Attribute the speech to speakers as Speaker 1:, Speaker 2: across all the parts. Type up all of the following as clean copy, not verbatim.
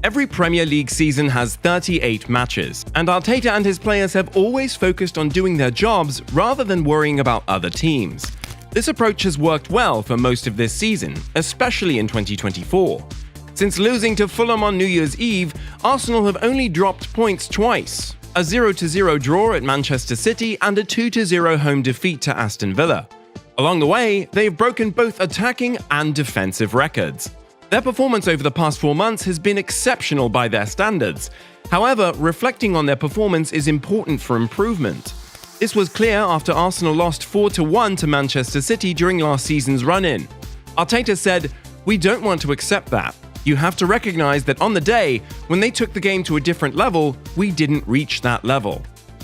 Speaker 1: Every Premier League season has 38 matches, and Arteta and his players have always focused on doing their jobs rather than worrying about other teams. This approach has worked well for most of this season, especially in 2024. Since losing to Fulham on New Year's Eve, Arsenal have only dropped points twice: a 0-0 draw at Manchester City and a 2-0 home defeat to Aston Villa. Along the way, they've broken both attacking and defensive records. Their performance over the past 4 months has been exceptional by their standards. However, reflecting on their performance is important for improvement. This was clear after Arsenal lost 4-1 to Manchester City during last season's run-in. Arteta said, "We don't want to accept that. You have to recognize that on the day, when they took the game to a different level, we didn't reach that level."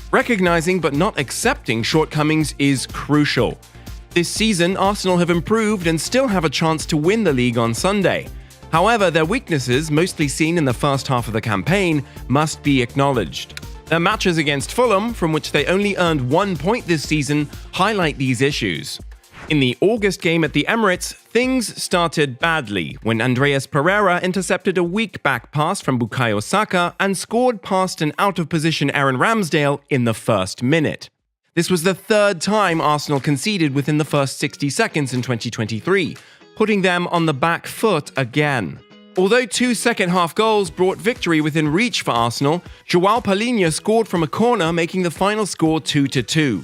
Speaker 1: Recognizing but not accepting shortcomings is crucial. This season, Arsenal have improved and still have a chance to win the league on Sunday. However, their weaknesses, mostly seen in the first half of the campaign, must be acknowledged. Their matches against Fulham, from which they only earned 1 point this season, highlight these issues. In the August game at the Emirates, things started badly when Andreas Pereira intercepted a weak back pass from Bukayo Saka and scored past an out-of-position Aaron Ramsdale in the first minute. This was the third time Arsenal conceded within the first 60 seconds in 2023, putting them on the back foot again. Although 2 second-half goals brought victory within reach for Arsenal, João Palhinha scored from a corner, making the final score 2-2.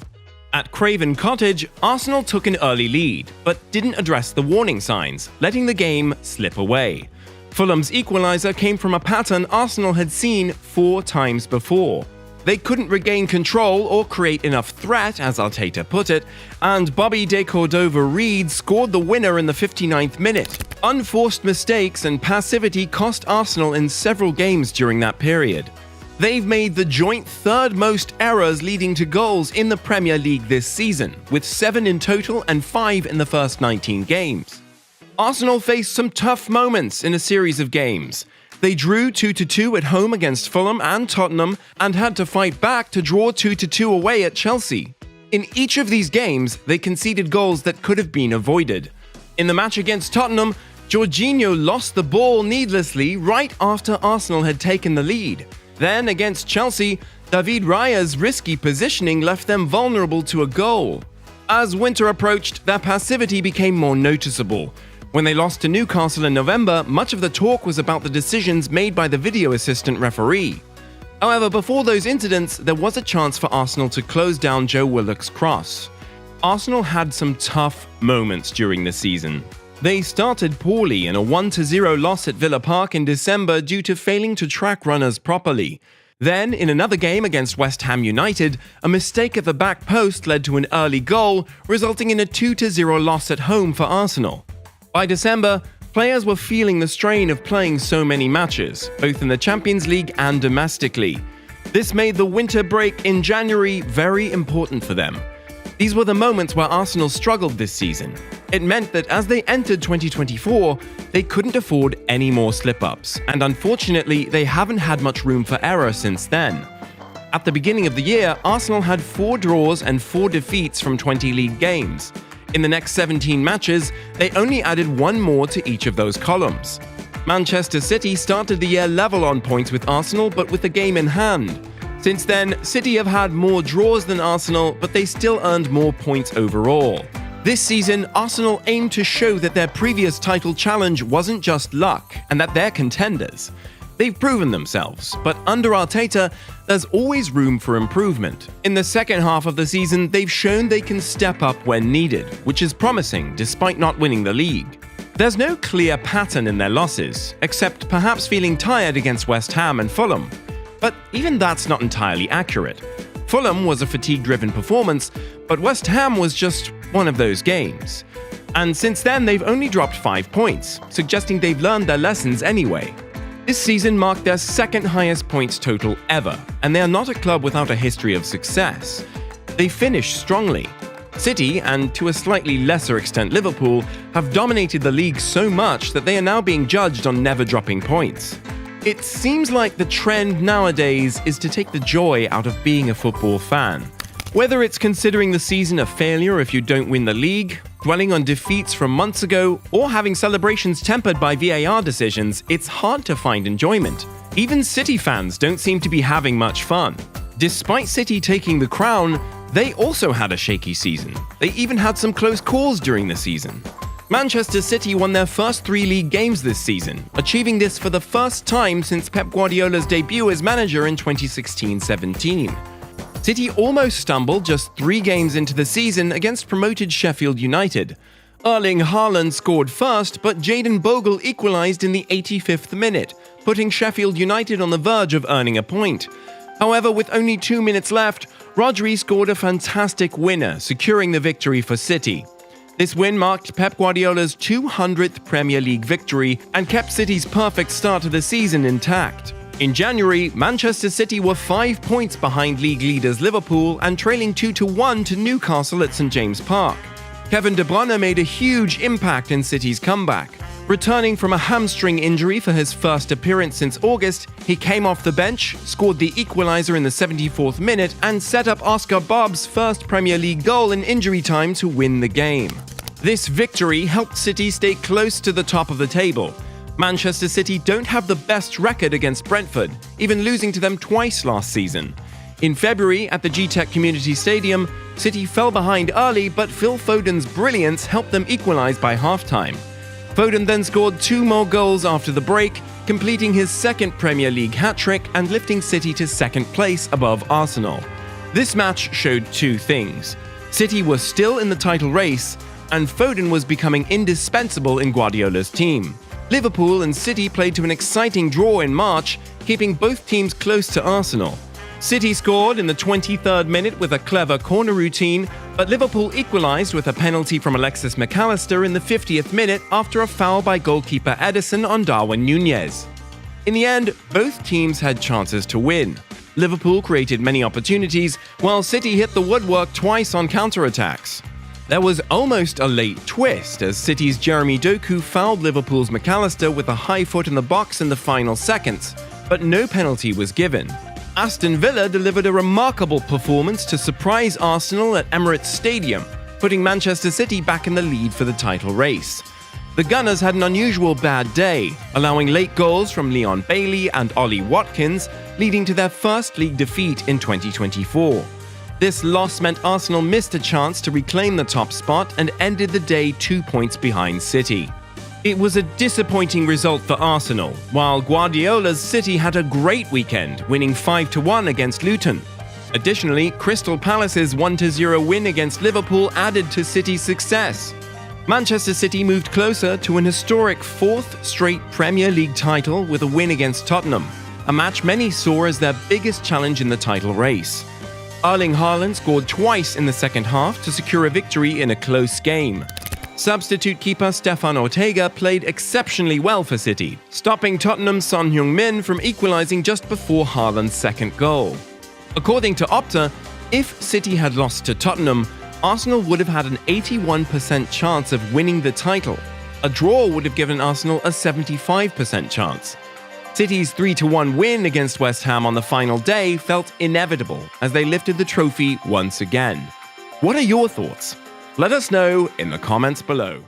Speaker 1: At Craven Cottage, Arsenal took an early lead, but didn't address the warning signs, letting the game slip away. Fulham's equaliser came from a pattern Arsenal had seen 4 times before. They couldn't regain control or create enough threat, as Arteta put it, and Bobby de Cordova-Reid scored the winner in the 59th minute. Unforced mistakes and passivity cost Arsenal in several games during that period. They've made the joint third most errors leading to goals in the Premier League this season, with 7 in total and 5 in the first 19 games. Arsenal faced some tough moments in a series of games. They drew 2-2 at home against Fulham and Tottenham and had to fight back to draw 2-2 away at Chelsea. In each of these games, they conceded goals that could have been avoided. In the match against Tottenham, Jorginho lost the ball needlessly right after Arsenal had taken the lead. Then, against Chelsea, David Raya's risky positioning left them vulnerable to a goal. As winter approached, their passivity became more noticeable. When they lost to Newcastle in November, much of the talk was about the decisions made by the video assistant referee. However, before those incidents, there was a chance for Arsenal to close down Joe Willock's cross. Arsenal had some tough moments during the season. They started poorly in a 1-0 loss at Villa Park in December due to failing to track runners properly. Then, in another game against West Ham United, a mistake at the back post led to an early goal, resulting in a 2-0 loss at home for Arsenal. By December, players were feeling the strain of playing so many matches, both in the Champions League and domestically. This made the winter break in January very important for them. These were the moments where Arsenal struggled this season. It meant that as they entered 2024, they couldn't afford any more slip-ups, and unfortunately, they haven't had much room for error since then. At the beginning of the year, Arsenal had 4 draws and 4 defeats from 20 league games. In the next 17 matches, they only added 1 more to each of those columns. Manchester City started the year level on points with Arsenal, but with the game in hand. Since then, City have had more draws than Arsenal, but they still earned more points overall. This season, Arsenal aimed to show that their previous title challenge wasn't just luck, and that they're contenders. They've proven themselves, but under Arteta, there's always room for improvement. In the second half of the season, they've shown they can step up when needed, which is promising despite not winning the league. There's no clear pattern in their losses, except perhaps feeling tired against West Ham and Fulham. But even that's not entirely accurate. Fulham was a fatigue-driven performance, but West Ham was just one of those games. And since then, they've only dropped 5 points, suggesting they've learned their lessons anyway. This season marked their second highest points total ever, and they are not a club without a history of success. They finished strongly. City, and to a slightly lesser extent Liverpool, have dominated the league so much that they are now being judged on never dropping points. It seems like the trend nowadays is to take the joy out of being a football fan. Whether it's considering the season a failure if you don't win the league, Dwelling on defeats from months ago or having celebrations tempered by VAR decisions, it's hard to find enjoyment. Even City fans don't seem to be having much fun. Despite City taking the crown, they also had a shaky season. They even had some close calls during the season. Manchester City won their first 3 league games this season, achieving this for the first time since Pep Guardiola's debut as manager in 2016-17. City almost stumbled just 3 games into the season against promoted Sheffield United. Erling Haaland scored first, but Jadon Bogle equalised in the 85th minute, putting Sheffield United on the verge of earning a point. However, with only 2 minutes left, Rodri scored a fantastic winner, securing the victory for City. This win marked Pep Guardiola's 200th Premier League victory and kept City's perfect start to the season intact. In January, Manchester City were 5 points behind league leaders Liverpool and trailing 2-1 to Newcastle at St James Park. Kevin De Bruyne made a huge impact in City's comeback. Returning from a hamstring injury for his first appearance since August, he came off the bench, scored the equaliser in the 74th minute, and set up Oscar Bobb's first Premier League goal in injury time to win the game. This victory helped City stay close to the top of the table. Manchester City don't have the best record against Brentford, even losing to them twice last season. In February, at the G-Tech Community Stadium, City fell behind early, but Phil Foden's brilliance helped them equalise by halftime. Foden then scored 2 more goals after the break, completing his second Premier League hat-trick and lifting City to second place above Arsenal. This match showed 2 things. City was still in the title race, and Foden was becoming indispensable in Guardiola's team. Liverpool and City played to an exciting draw in March, keeping both teams close to Arsenal. City scored in the 23rd minute with a clever corner routine, but Liverpool equalised with a penalty from Alexis McAllister in the 50th minute after a foul by goalkeeper Ederson on Darwin Núñez. In the end, both teams had chances to win. Liverpool created many opportunities, while City hit the woodwork twice on counter-attacks. There was almost a late twist as City's Jeremy Doku fouled Liverpool's McAllister with a high foot in the box in the final seconds, but no penalty was given. Aston Villa delivered a remarkable performance to surprise Arsenal at Emirates Stadium, putting Manchester City back in the lead for the title race. The Gunners had an unusual bad day, allowing late goals from Leon Bailey and Ollie Watkins, leading to their first league defeat in 2024. This loss meant Arsenal missed a chance to reclaim the top spot and ended the day 2 points behind City. It was a disappointing result for Arsenal, while Guardiola's City had a great weekend, winning 5-1 against Luton. Additionally, Crystal Palace's 1-0 win against Liverpool added to City's success. Manchester City moved closer to an historic 4th straight Premier League title with a win against Tottenham, a match many saw as their biggest challenge in the title race. Erling Haaland scored twice in the second half to secure a victory in a close game. Substitute keeper Stefan Ortega played exceptionally well for City, stopping Tottenham's Son Heung-min from equalising just before Haaland's second goal. According to Opta, if City had lost to Tottenham, Arsenal would have had an 81% chance of winning the title. A draw would have given Arsenal a 75% chance. City's 3-1 win against West Ham on the final day felt inevitable as they lifted the trophy once again. What are your thoughts? Let us know in the comments below.